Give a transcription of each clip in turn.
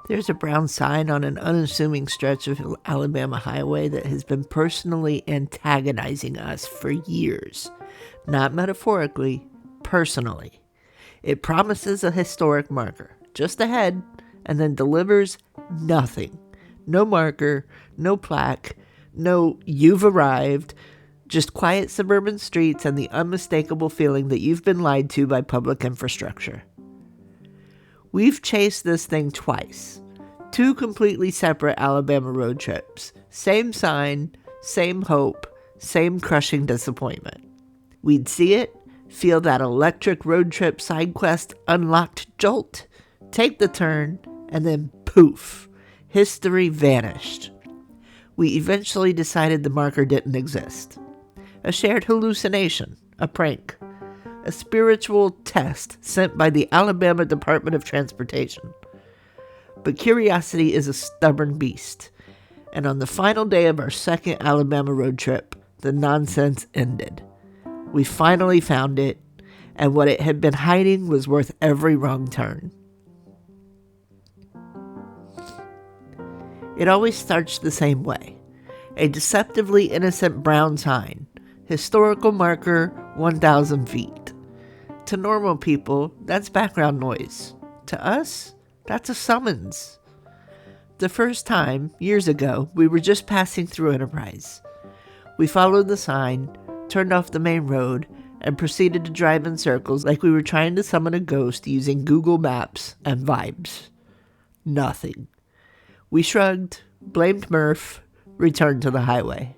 There's a brown sign on an unassuming stretch of Alabama highway that has been personally antagonizing us for years. Not metaphorically, personally. It promises a historic marker just ahead and then delivers nothing. No marker, no plaque, no "you've arrived," just quiet suburban streets and the unmistakable feeling that you've been lied to by public infrastructure. We've chased this thing twice. 2 completely separate Alabama road trips. Same sign, same hope, same crushing disappointment. We'd see it, feel that electric road trip side quest unlocked jolt, take the turn, and then poof, history vanished. We eventually decided the marker didn't exist. A shared hallucination, a prank, a spiritual test sent by the Alabama Department of Transportation. But curiosity is a stubborn beast, and on the final day of our second Alabama road trip, the nonsense ended. We finally found it, and what it had been hiding was worth every wrong turn. It always starts the same way. A deceptively innocent brown sign, historical marker 1,000 feet. To normal people, that's background noise. To us, that's a summons. The first time, years ago, we were just passing through Enterprise. We followed the sign, turned off the main road, and proceeded to drive in circles like we were trying to summon a ghost using Google Maps and vibes. Nothing. We shrugged, blamed Murph, returned to the highway.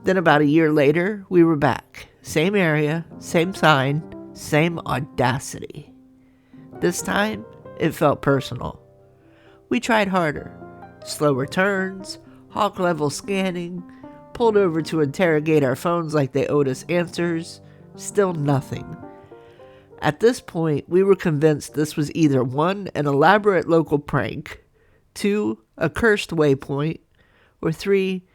Then about a year later, we were back. Same area, same sign, same audacity. This time, it felt personal. We tried harder. Slower turns, hawk level scanning, pulled over to interrogate our phones like they owed us answers. Still nothing. At this point, we were convinced this was either 1, an elaborate local prank, 2, a cursed waypoint, or 3,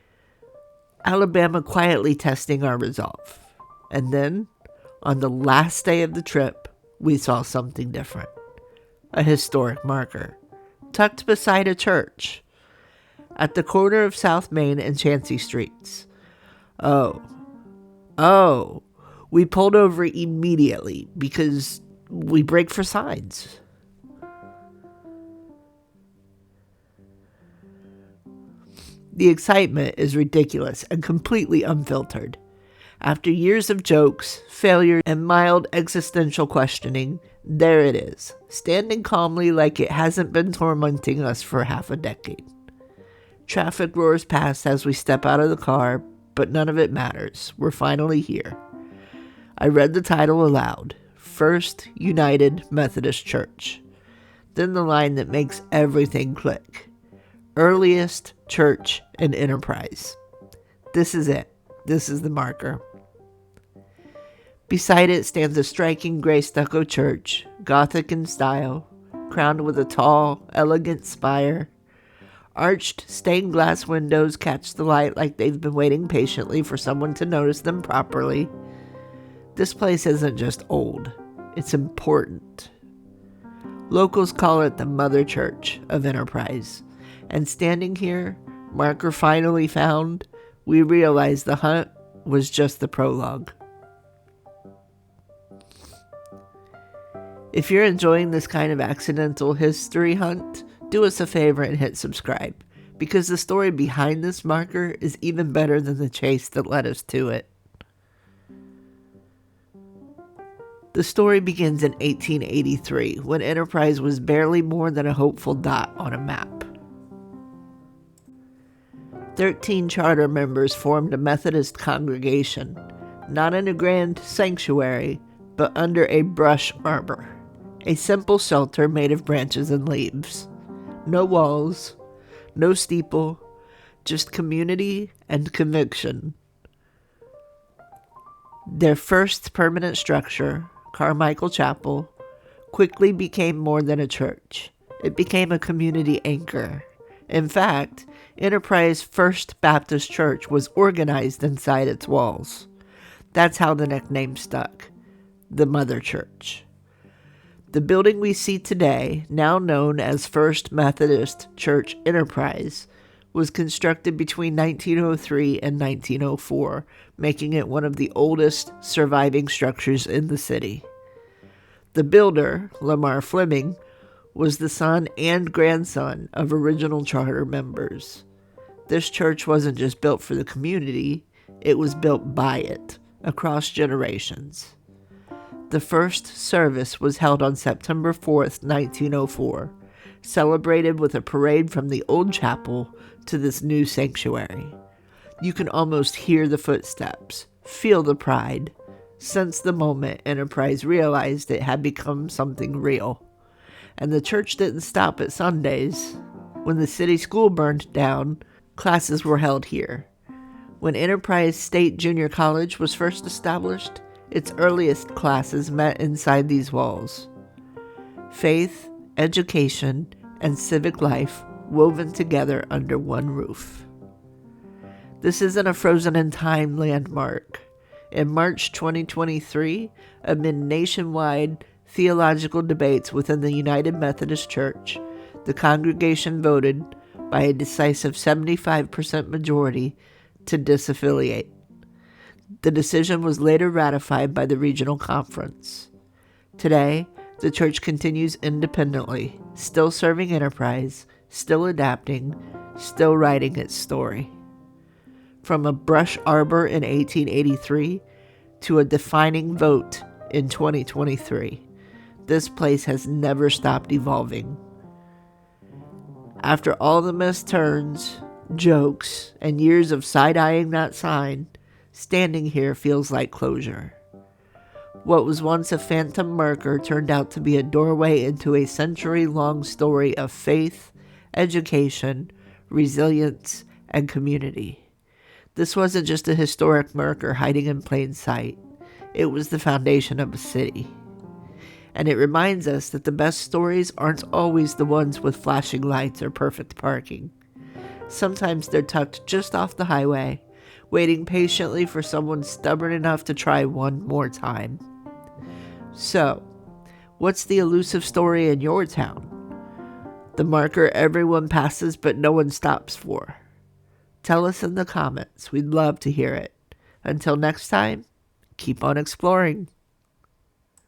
Alabama quietly testing our resolve. And then, on the last day of the trip, we saw something different. A historic marker, tucked beside a church, at the corner of South Main and Chancey Streets. Oh, we pulled over immediately because we break for signs. The excitement is ridiculous and completely unfiltered. After years of jokes, failure, and mild existential questioning, there it is, standing calmly like it hasn't been tormenting us for half a decade. Traffic roars past as we step out of the car, but none of it matters. We're finally here. I read the title aloud, First United Methodist Church. Then the line that makes everything click. Earliest church in Enterprise. This is it. This is the marker. Beside it stands a striking gray stucco church, Gothic in style, crowned with a tall, elegant spire. Arched stained glass windows catch the light like they've been waiting patiently for someone to notice them properly. This place isn't just old, it's important. Locals call it the Mother Church of Enterprise. And standing here, marker finally found, we realized the hunt was just the prologue. If you're enjoying this kind of accidental history hunt, do us a favor and hit subscribe, because the story behind this marker is even better than the chase that led us to it. The story begins in 1883, when Enterprise was barely more than a hopeful dot on a map. 13 charter members formed a Methodist congregation, not in a grand sanctuary, but under a brush arbor, a simple shelter made of branches and leaves. No walls, no steeple, just community and conviction. Their first permanent structure, Carmichael Chapel, quickly became more than a church. It became a community anchor. In fact, Enterprise First Baptist Church was organized inside its walls. That's how the nickname stuck, the Mother Church. The building we see today, now known as First Methodist Church Enterprise, was constructed between 1903 and 1904, making it one of the oldest surviving structures in the city. The builder, Lamar Fleming, was the son and grandson of original charter members. This church wasn't just built for the community, it was built by it, across generations. The first service was held on September 4th, 1904, celebrated with a parade from the old chapel to this new sanctuary. You can almost hear the footsteps, feel the pride, sense the moment Enterprise realized it had become something real. And the church didn't stop at Sundays. When the city school burned down, classes were held here. When Enterprise State Junior College was first established, its earliest classes met inside these walls. Faith, education, and civic life woven together under one roof. This isn't a frozen in time landmark. In March 2023, amid nationwide theological debates within the United Methodist Church, the congregation voted by a decisive 75% majority to disaffiliate. The decision was later ratified by the regional conference. Today, the church continues independently, still serving Enterprise, still adapting, still writing its story. From a brush arbor in 1883 to a defining vote in 2023, this place has never stopped evolving. After all the missed turns, jokes, and years of side-eyeing that sign, standing here feels like closure. What was once a phantom marker turned out to be a doorway into a century-long story of faith, education, resilience, and community. This wasn't just a historic marker hiding in plain sight. It was the foundation of a city. And it reminds us that the best stories aren't always the ones with flashing lights or perfect parking. Sometimes they're tucked just off the highway, waiting patiently for someone stubborn enough to try one more time. So, what's the elusive story in your town? The marker everyone passes but no one stops for? Tell us in the comments. We'd love to hear it. Until next time, keep on exploring.